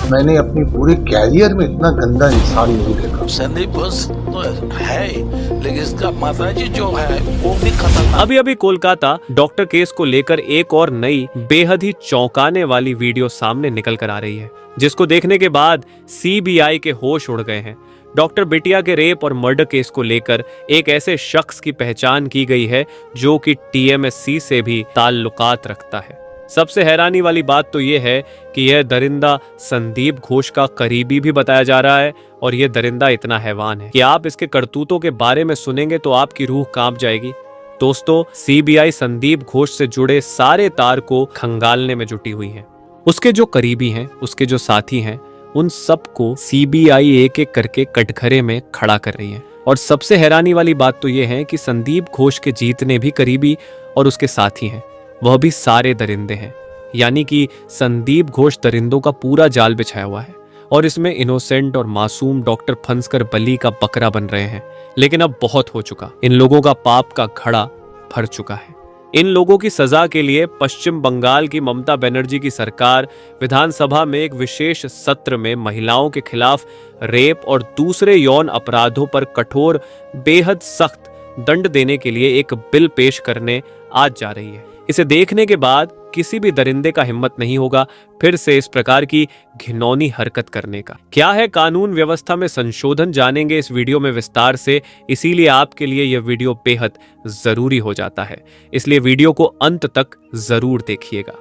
मैंने अपनी पूरे कैरियर में इतना गंदा इंसान नहीं देखा। संदीप घोष तो है ही, लेकिन इसका माताजी जो है वो भी खतरनाक। अभी अभी कोलकाता डॉक्टर केस को लेकर एक और नई बेहद ही चौंकाने वाली वीडियो सामने निकल कर आ रही है, जिसको देखने के बाद सीबीआई के होश उड़ गए हैं। डॉक्टर बिटिया के रेप और मर्डर केस को लेकर एक ऐसे शख्स की पहचान की गई है जो कि टीएमएससी से भी ताल्लुकात रखता है। सबसे हैरानी वाली बात तो यह है कि यह दरिंदा संदीप घोष का करीबी भी बताया जा रहा है, और यह दरिंदा इतना हैवान है कि आप इसके करतूतों के बारे में सुनेंगे तो आपकी रूह कांप जाएगी। दोस्तों, सीबीआई संदीप घोष से जुड़े सारे तार को खंगालने में जुटी हुई है। उसके जो करीबी हैं, उसके जो साथी हैं, उन सबको सीबीआई एक एक करके कटघरे में खड़ा कर रही है। और सबसे हैरानी वाली बात तो यह है कि संदीप घोष के जितने भी करीबी और उसके साथी हैं, वह भी सारे दरिंदे हैं। यानी कि संदीप घोष दरिंदों का पूरा जाल बिछाया हुआ है, और इसमें इनोसेंट और मासूम डॉक्टर फंसकर बली का बकरा बन रहे हैं। लेकिन अब बहुत हो चुका, इन लोगों का पाप का घड़ा भर चुका है। इन लोगों की सजा के लिए पश्चिम बंगाल की ममता बनर्जी की सरकार विधानसभा में एक विशेष सत्र में महिलाओं के खिलाफ रेप और दूसरे यौन अपराधों पर कठोर बेहद सख्त दंड देने के लिए एक बिल पेश करने आज जा रही है। इसे देखने के बाद किसी भी दरिंदे का हिम्मत नहीं होगा फिर से इस प्रकार की घिनौनी हरकत करने का। क्या है कानून व्यवस्था में संशोधन, जानेंगे इस वीडियो में विस्तार से। इसीलिए आपके लिए यह वीडियो बेहद जरूरी हो जाता है, इसलिए वीडियो को अंत तक जरूर देखिएगा।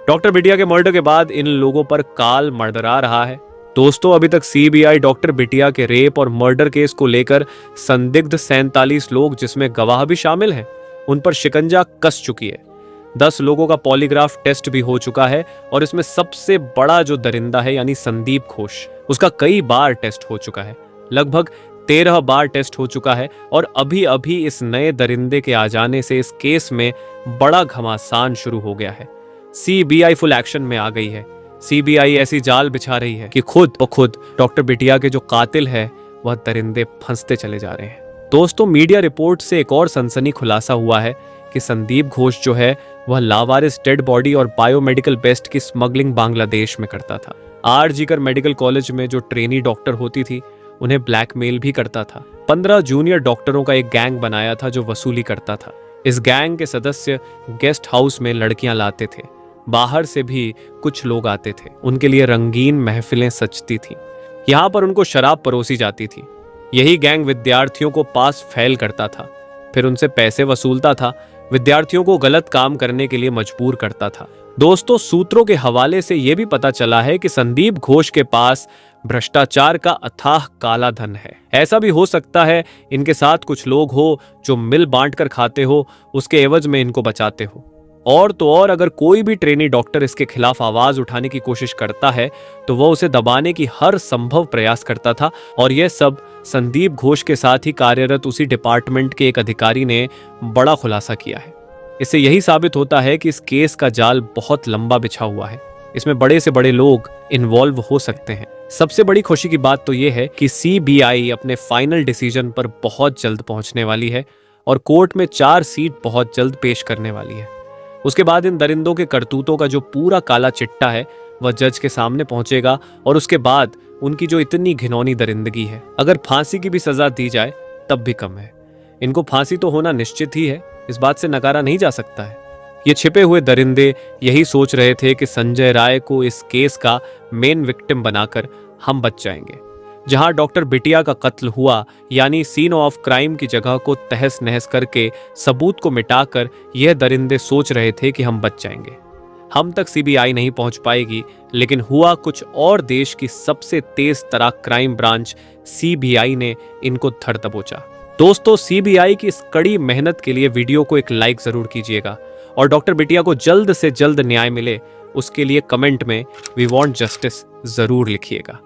डॉक्टर बिटिया के मर्डर के बाद इन लोगों पर काल मंडरा रहा है। दोस्तों, अभी तक सीबीआई डॉक्टर बिटिया के रेप और मर्डर केस को लेकर संदिग्ध 47 लोग, जिसमें गवाह भी शामिल हैं, उन पर शिकंजा कस चुकी है। 10 लोगों का पॉलीग्राफ टेस्ट भी हो चुका है, और इसमें सबसे बड़ा जो दरिंदा है यानी संदीप घोष, उसका कई बार टेस्ट हो चुका है, लगभग 13 बार टेस्ट हो चुका है। और अभी अभी इस नए दरिंदे के आ जाने से इस केस में बड़ा घमासान शुरू हो गया है। सीबीआई फुल एक्शन में आ गई है। सीबीआई ऐसी जाल बिछा रही है कि खुद ब खुद डॉक्टर बिटिया के जो कातिल है वह दरिंदे फंसते चले जा रहे हैं। दोस्तों, मीडिया रिपोर्ट से एक और सनसनी खुलासा हुआ है कि संदीप घोष जो है वह लावारिस डेड बॉडी और बायोमेडिकल वेस्ट की स्मगलिंग बांग्लादेश में करता था। आरजीकर मेडिकल कॉलेज में जो ट्रेनी डॉक्टर होती थी, उन्हें ब्लैकमेल भी करता था। 15 जूनियर डॉक्टरों का एक गैंग बनाया था जो वसूली करता था। इस गैंग के सदस्य गेस्ट हाउस में लड़कियां लाते थे, बाहर से भी कुछ लोग आते थे, उनके लिए रंगीन महफिलें सजती थी, यहाँ पर उनको शराब परोसी जाती थी। यही गैंग विद्यार्थियों को पास फेल करता था, फिर उनसे पैसे वसूलता था, विद्यार्थियों को गलत काम करने के लिए मजबूर करता था। दोस्तों, सूत्रों के हवाले से यह भी पता चला है कि संदीप घोष के पास भ्रष्टाचार का अथाह काला धन है। ऐसा भी हो सकता है इनके साथ कुछ लोग हो जो मिल बांट कर खाते हो, उसके एवज में इनको बचाते हो। और तो और, अगर कोई भी ट्रेनी डॉक्टर इसके खिलाफ आवाज उठाने की कोशिश करता है तो वह उसे दबाने की हर संभव प्रयास करता था। और यह सब संदीप घोष के साथ ही कार्यरत उसी डिपार्टमेंट के एक अधिकारी ने बड़ा खुलासा किया है। इससे यही साबित होता है कि इस केस का जाल बहुत लंबा बिछा हुआ है, इसमें बड़े से बड़े लोग इन्वॉल्व हो सकते हैं। सबसे बड़ी खुशी की बात तो यह है कि सीबीआई अपने फाइनल डिसीजन पर बहुत जल्द पहुंचने वाली है और कोर्ट में चार्जशीट बहुत जल्द पेश करने वाली है। उसके बाद इन दरिंदों के करतूतों का जो पूरा काला चिट्टा है वह जज के सामने पहुंचेगा, और उसके बाद उनकी जो इतनी घिनौनी दरिंदगी है, अगर फांसी की भी सजा दी जाए तब भी कम है। इनको फांसी तो होना निश्चित ही है, इस बात से नकारा नहीं जा सकता है। ये छिपे हुए दरिंदे यही सोच रहे थे कि संजय राय को इस केस का मेन विक्टिम बनाकर हम बच जाएंगे। जहां डॉक्टर बिटिया का कत्ल हुआ, यानी सीन ऑफ क्राइम की जगह को तहस नहस करके सबूत को मिटाकर यह दरिंदे सोच रहे थे कि हम बच जाएंगे, हम तक सीबीआई नहीं पहुंच पाएगी। लेकिन हुआ कुछ और, देश की सबसे तेज तरार क्राइम ब्रांच सीबीआई ने इनको धर दबोचा। दोस्तों, सीबीआई की इस कड़ी मेहनत के लिए वीडियो को एक लाइक जरूर कीजिएगा, और डॉक्टर बिटिया को जल्द से जल्द न्याय मिले उसके लिए कमेंट में वी वांट जस्टिस जरूर लिखिएगा।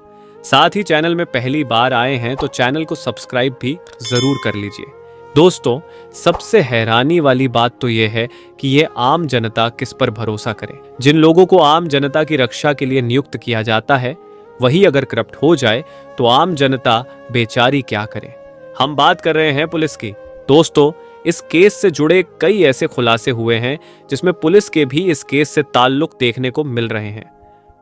साथ ही चैनल में पहली बार आए हैं तो चैनल को सब्सक्राइब भी जरूर कर लीजिए। दोस्तों, सबसे हैरानी वाली बात तो यह है कि ये आम जनता किस पर भरोसा करे। जिन लोगों को आम जनता की रक्षा के लिए नियुक्त किया जाता है, वही अगर करप्ट हो जाए तो आम जनता बेचारी क्या करे। हम बात कर रहे हैं पुलिस की। दोस्तों, इस केस से जुड़े कई ऐसे खुलासे हुए हैं जिसमें पुलिस के भी इस केस से ताल्लुक देखने को मिल रहे हैं।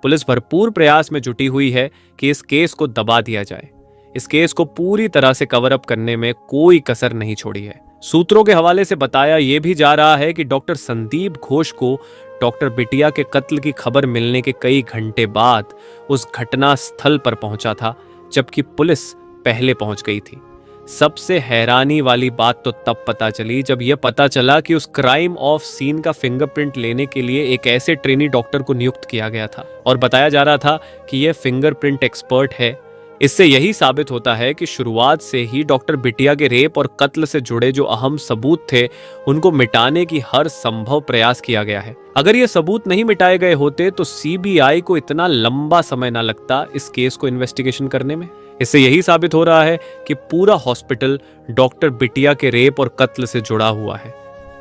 पुलिस भरपूर प्रयास में जुटी हुई है कि इस केस को दबा दिया जाए। इस केस को पूरी तरह से कवर अप करने में कोई कसर नहीं छोड़ी है। सूत्रों के हवाले से बताया यह भी जा रहा है कि डॉक्टर संदीप घोष को डॉक्टर बिटिया के कत्ल की खबर मिलने के कई घंटे बाद उस घटना स्थल पर पहुंचा था, जबकि पुलिस पहले पहुंच गई थी। सबसे हैरानी वाली बात तो तब पता चली जब यह पता चला कि उस क्राइम ऑफ सीन का फिंगरप्रिंट लेने के लिए एक ऐसे ट्रेनी डॉक्टर को नियुक्त किया गया था और बताया जा रहा था कि यह फिंगरप्रिंट एक्सपर्ट है। इससे यही साबित होता है कि शुरुआत से ही डॉक्टर बिटिया के रेप और कत्ल से जुड़े जो अहम सबूत थे उनको मिटाने की हर संभव प्रयास किया गया है। अगर ये सबूत नहीं मिटाए गए होते तो सीबीआई को इतना लंबा समय ना लगता इस केस को इन्वेस्टिगेशन करने में। इससे यही साबित हो रहा है कि पूरा हॉस्पिटल डॉक्टर बिटिया के रेप और कत्ल से जुड़ा हुआ है।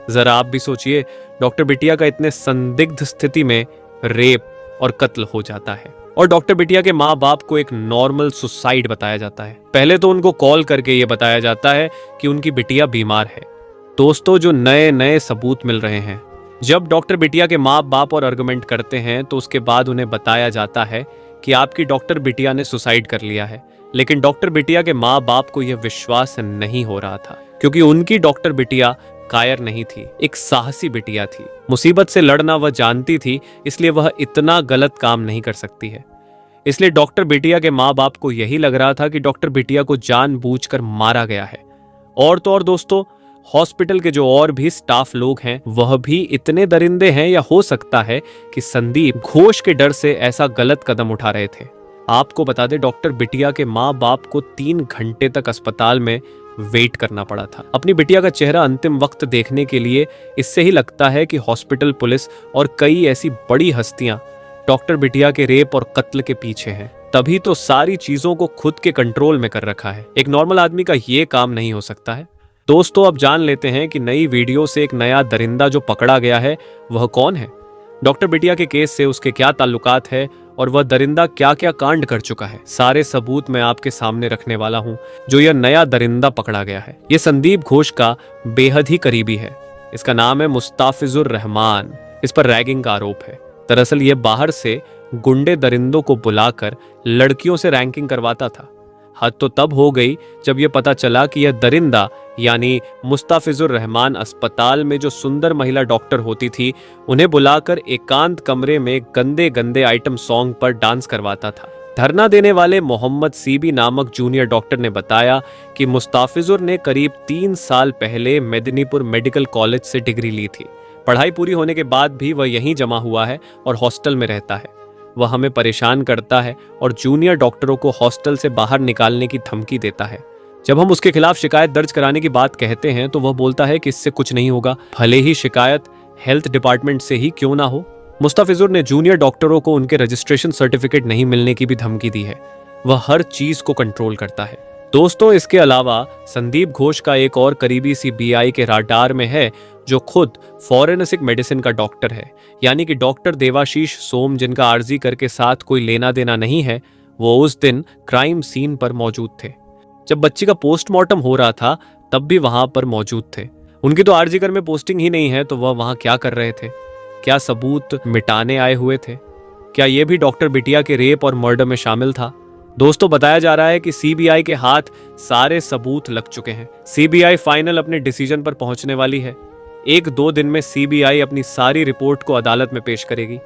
जरा आप भी सोचिए, डॉक्टर बिटिया का इतने संदिग्ध स्थिति में रेप और कत्ल हो जाता है और डॉक्टर बिटिया के माँ बाप को एक नॉर्मल सुसाइड बताया जाता है। पहले तो उनको कॉल करके ये बताया जाता है कि उनकी बिटिया बीमार है। दोस्तों, जो नए नए सबूत मिल रहे हैं, जब डॉक्टर बिटिया के माँ बाप और आर्गुमेंट करते हैं तो उसके बाद उन्हें बताया जाता है कि आपकी डॉक्टर बिटिया ने सुसाइड कर लिया है। लेकिन डॉक्टर बिटिया के माँ बाप को यह विश्वास नहीं हो रहा था, क्योंकि उनकी डॉक्टर बिटिया कायर नहीं थी, एक साहसी बिटिया थी। मुसीबत से लड़ना वह जानती थी, इसलिए वह इतना गलत काम नहीं कर सकती है। इसलिए डॉक्टर बिटिया के माँ बाप को यही लग रहा था कि डॉक्टर बिटिया को जानबूझकर मारा गया है। और तो और दोस्तों, हॉस्पिटल के जो और भी स्टाफ लोग हैं वह भी इतने दरिंदे हैं, या हो सकता है कि संदीप घोष के डर से ऐसा गलत कदम उठा रहे थे। आपको बता दें, डॉक्टर बिटिया के माँ बाप को 3 घंटे तक अस्पताल में वेट करना पड़ा था अपनी बिटिया का चेहरा अंतिम वक्त देखने के लिए। इससे ही लगता है कि हॉस्पिटल पुलिस और कई ऐसी बड़ी हस्तियां डॉक्टर बिटिया के रेप और कत्ल के पीछे हैं। तभी तो सारी चीजों को खुद के कंट्रोल में कर रखा है। एक नॉर्मल आदमी का ये काम नहीं हो सकता है। दोस्तों, अब जान लेते हैं कि नई वीडियो से एक नया दरिंदा जो पकड़ा गया है वह कौन है, डॉक्टर बिटिया के केस से उसके क्या ताल्लुकात है और वह दरिंदा क्या क्या कांड कर चुका है। सारे सबूत मैं आपके सामने रखने वाला हूं जो यह नया दरिंदा पकड़ा गया है। यह संदीप घोष का बेहद ही करीबी है। इसका नाम है मुस्ताफिजुर रहमान। इस पर रैगिंग का आरोप है। दरअसल यह बाहर से गुंडे दरिंदों को बुलाकर लड़कियों से रैंकिंग करवाता था। हद तो तब हो गई जब यह पता चला कि यह दरिंदा यानी मुस्ताफिजुर रहमान अस्पताल में जो सुंदर महिला डॉक्टर होती थी उन्हें बुलाकर एकांत कमरे में गंदे गंदे आइटम सॉन्ग पर डांस करवाता था। धरना देने वाले मोहम्मद सीबी नामक जूनियर डॉक्टर ने बताया कि मुस्ताफिजुर ने करीब 3 साल पहले मेदिनीपुर मेडिकल कॉलेज से डिग्री ली थी। पढ़ाई पूरी होने के बाद भी वह यहीं जमा हुआ है और हॉस्टल में रहता है। वह हमें परेशान करता है और जूनियर डॉक्टरों को हॉस्टल से बाहर निकालने की धमकी देता है। जब हम उसके खिलाफ शिकायत दर्ज कराने की बात कहते हैं तो वह बोलता है कि इससे कुछ नहीं होगा, भले ही शिकायत हेल्थ डिपार्टमेंट से ही क्यों ना हो। मुस्ताफिजुर ने जूनियर डॉक्टरों को उनके रजिस्ट्रेशन सर्टिफिकेट नहीं मिलने की भी धमकी दी है। वह हर चीज को कंट्रोल करता है। दोस्तों, इसके अलावा संदीप घोष का एक और करीबी सीबीआई के राडार में है जो खुद फॉरेंसिक मेडिसिन का डॉक्टर है, यानी कि डॉक्टर देवाशीष सोम, जिनका आरजी कर के साथ कोई लेना देना नहीं है। वो उस दिन क्राइम सीन पर मौजूद थे। जब बच्ची का पोस्टमार्टम हो रहा था तब भी वहां पर मौजूद थे। उनकी तो आरजी कर में पोस्टिंग ही नहीं है, तो वह वहां क्या कर रहे थे? क्या सबूत मिटाने आए हुए थे? क्या यह भी डॉक्टर बिटिया के रेप और मर्डर में शामिल था? दोस्तों, बताया जा रहा है कि सीबीआई के हाथ सारे सबूत लग चुके हैं। सीबीआई फाइनल अपने डिसीजन पर पहुंचने वाली है। 1-2 दिन में सीबीआई अपनी सारी रिपोर्ट को अदालत में पेश करेगी।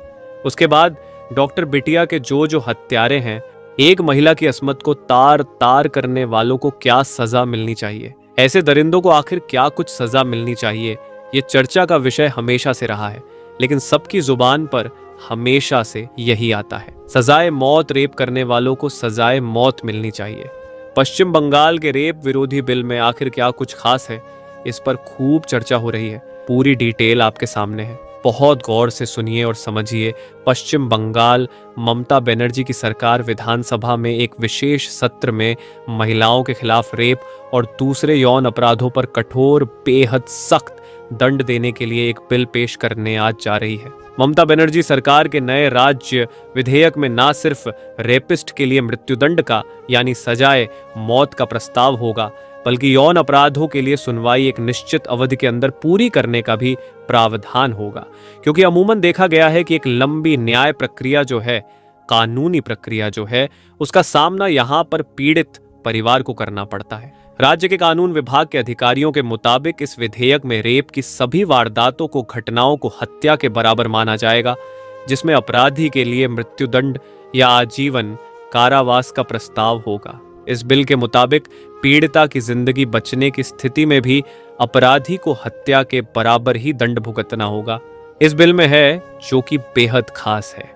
उसके बाद डॉक्टर बिटिया के जो हत्यारे हैं, एक महिला की अस्मत को तार तार करने वालों को क्या सजा मिलनी चाहिए, ऐसे दरिंदों को आखिर क्या कुछ सजा मिलनी चाहिए, ये चर्चा का विषय हमेशा से रहा है। लेकिन सबकी जुबान पर हमेशा से यही आता है, सजाए मौत। रेप करने वालों को सजाए मौत मिलनी चाहिए। पश्चिम बंगाल के रेप विरोधी बिल में आखिर क्या कुछ खास है, इस पर खूब चर्चा हो रही है। पूरी डिटेल आपके सामने है, बहुत गौर से सुनिए और समझिए। पश्चिम बंगाल ममता बनर्जी की सरकार विधानसभा में एक विशेष सत्र में महिलाओं के खिलाफ रेप और दूसरे यौन अपराधों पर कठोर बेहद सख्त दंड देने के लिए एक बिल पेश करने आज जा रही है। ममता बनर्जी सरकार के नए राज्य विधेयक में ना सिर्फ रेपिस्ट के लिए मृत्युदंड का यानी सजाए मौत का प्रस्ताव होगा, बल्कि यौन अपराधों के लिए सुनवाई एक निश्चित अवधि के अंदर पूरी करने का भी प्रावधान होगा। क्योंकि अमूमन देखा गया है कि एक लंबी न्याय प्रक्रिया जो है कानूनी प्रक्रिया जो है उसका सामना यहाँ पर पीड़ित परिवार को करना पड़ता है। राज्य के कानून विभाग के अधिकारियों के मुताबिक इस विधेयक में रेप की सभी वारदातों को घटनाओं को हत्या के बराबर माना जाएगा, जिसमें अपराधी के लिए मृत्युदंड या आजीवन कारावास का प्रस्ताव होगा। इस बिल के मुताबिक पीड़िता की जिंदगी बचने की स्थिति में भी अपराधी को हत्या के बराबर ही दंड भुगतना होगा। इस बिल में है जो कि बेहद खास है।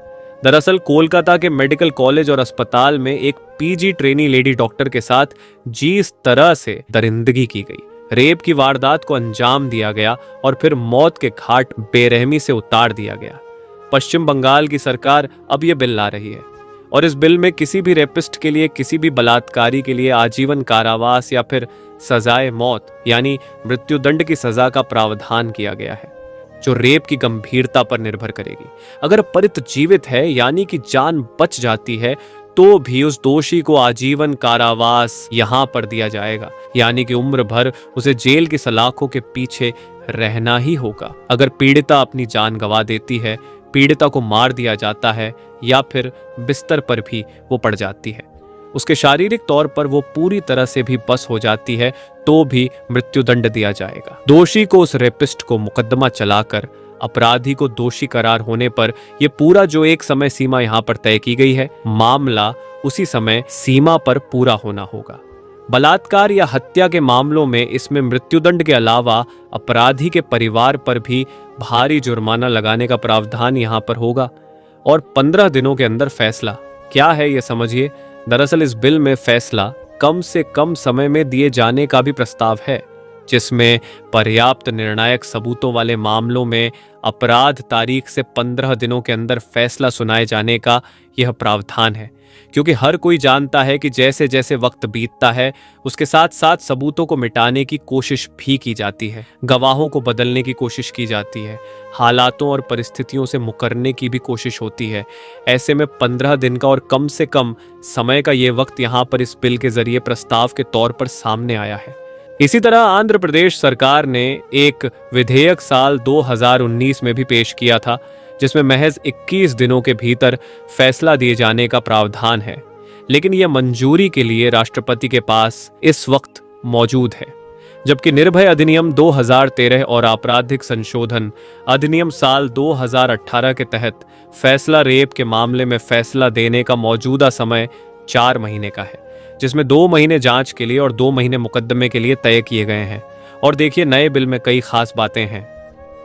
दरअसल कोलकाता के मेडिकल कॉलेज और अस्पताल में एक पीजी ट्रेनी लेडी डॉक्टर के साथ जिस तरह से दरिंदगी की गई, रेप की वारदात को अंजाम दिया गया और फिर मौत के घाट बेरहमी से उतार दिया गया। पश्चिम बंगाल की सरकार अब यह बिल ला रही है और इस बिल में किसी भी रेपिस्ट के लिए, किसी भी बलात्कारी के लिए आजीवन कारावास या फिर सजाए मौत यानी मृत्युदंड की सजा का प्रावधान किया गया है, जो रेप की गंभीरता पर निर्भर करेगी। अगर परित जीवित है यानी कि जान बच जाती है तो भी उस दोषी को आजीवन कारावास यहां पर दिया जाएगा, यानी कि उम्र भर उसे जेल की सलाखों के पीछे रहना ही होगा। अगर पीड़िता अपनी जान गंवा देती है, पीड़िता को मार दिया जाता है या फिर बिस्तर पर भी वो पड़ जाती है, उसके शारीरिक तौर पर वो पूरी तरह से भी बस हो जाती है, तो भी मृत्युदंड दिया जाएगा। दोषी को, उस रेपिस्ट को मुकदमा चलाकर अपराधी को दोषी करार होने पर यह पूरा जो एक समय सीमा यहाँ पर तय की गई है, मामला उसी समय सीमा पर पूरा होना होगा। बलात्कार या हत्या के मामलों में इसमें मृत्युदंड के अलावा अपराधी के परिवार पर भी भारी जुर्माना लगाने का प्रावधान यहाँ पर होगा और 15 दिनों के अंदर फैसला। क्या है ये समझिए। दरअसल इस बिल में फैसला कम से कम समय में दिए जाने का भी प्रस्ताव है, जिसमें पर्याप्त निर्णायक सबूतों वाले मामलों में अपराध तारीख से 15 दिनों के अंदर फैसला सुनाए जाने का यह प्रावधान है, क्योंकि हर कोई जानता है कि जैसे जैसे वक्त बीतता है उसके साथ साथ सबूतों को मिटाने की कोशिश भी की जाती है, गवाहों को बदलने की कोशिश की जाती है, हालातों और परिस्थितियों से मुकरने की भी कोशिश होती है। ऐसे में 15 दिन का और कम से कम समय का ये वक्त यहाँ पर इस बिल के जरिए प्रस्ताव के तौर पर सामने आया है। इसी तरह आंध्र प्रदेश सरकार ने एक विधेयक साल 2019 में भी पेश किया था, जिसमें महज 21 दिनों के भीतर फैसला दिए जाने का प्रावधान है, लेकिन यह मंजूरी के लिए राष्ट्रपति के पास इस वक्त मौजूद है। जबकि निर्भया अधिनियम 2013 और आपराधिक संशोधन अधिनियम साल 2018 के तहत फैसला रेप के मामले में फैसला देने का मौजूदा समय 4 महीने का है, जिसमें 2 महीने जांच के लिए और 2 महीने मुकदमे के लिए तय किए गए हैं। और देखिए, नए बिल में कई खास बातें हैं।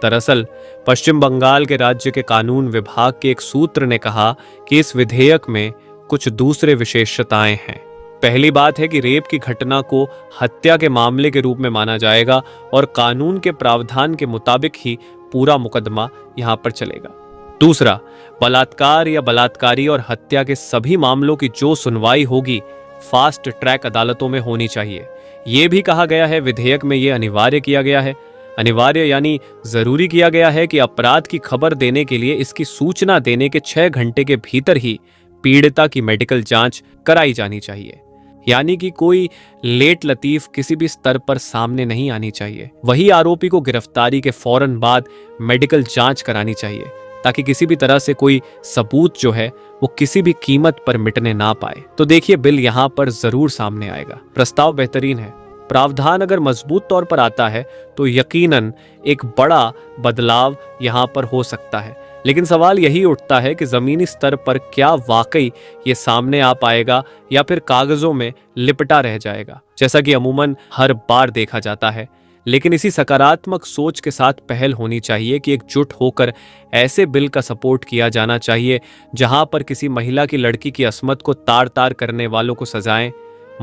दरअसल पश्चिम बंगाल के राज्य के कानून विभाग के एक सूत्र ने कहा कि इस विधेयक में कुछ दूसरे विशेषताएं हैं। पहली बात है कि रेप की घटना को हत्या के मामले के रूप में माना जाएगा और कानून के प्रावधान के मुताबिक ही पूरा मुकदमा यहां पर चलेगा। दूसरा, बलात्कार या बलात्कारी और हत्या के सभी मामलों की जो सुनवाई होगी फास्ट ट्रैक अदालतों में होनी चाहिए। यह भी कहा गया है, विधेयक में यह अनिवार्य किया गया है, अनिवार्य यानी जरूरी किया गया है कि अपराध की खबर देने के लिए इसकी सूचना देने के 6 घंटे के भीतर ही पीड़िता की मेडिकल जांच कराई जानी चाहिए, यानी कि कोई लेट लतीफ किसी भी स्तर पर सामने नहीं आनी चाहिए। वही आरोपी को गिरफ्तारी के फौरन बाद मेडिकल जांच करानी चाहिए, ताकि किसी भी तरह से कोई सबूत जो है वो किसी भी कीमत पर मिटने ना पाए। तो देखिए, बिल यहाँ पर जरूर सामने आएगा। प्रस्ताव बेहतरीन है। प्रावधान अगर मजबूत तौर पर आता है तो यकीनन एक बड़ा बदलाव यहाँ पर हो सकता है, लेकिन सवाल यही उठता है कि जमीनी स्तर पर क्या वाकई ये सामने आ पाएगा या फिर कागजों में लिपटा रह जाएगा, जैसा कि अमूमन हर बार देखा जाता है। लेकिन इसी सकारात्मक सोच के साथ पहल होनी चाहिए कि एकजुट होकर ऐसे बिल का सपोर्ट किया जाना चाहिए जहां पर किसी महिला की, लड़की की अस्मत को तार तार करने वालों को सजाएं,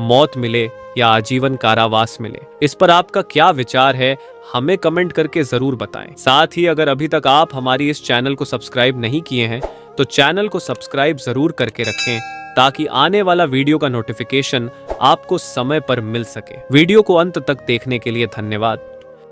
मौत मिले या आजीवन कारावास मिले। इस पर आपका क्या विचार है, हमें कमेंट करके जरूर बताएं। साथ ही अगर अभी तक आप हमारी इस चैनल को सब्सक्राइब नहीं किए हैं तो चैनल को सब्सक्राइब जरूर करके रखें, ताकि आने वाला वीडियो का नोटिफिकेशन आपको समय पर मिल सके। वीडियो को अंत तक देखने के लिए धन्यवाद।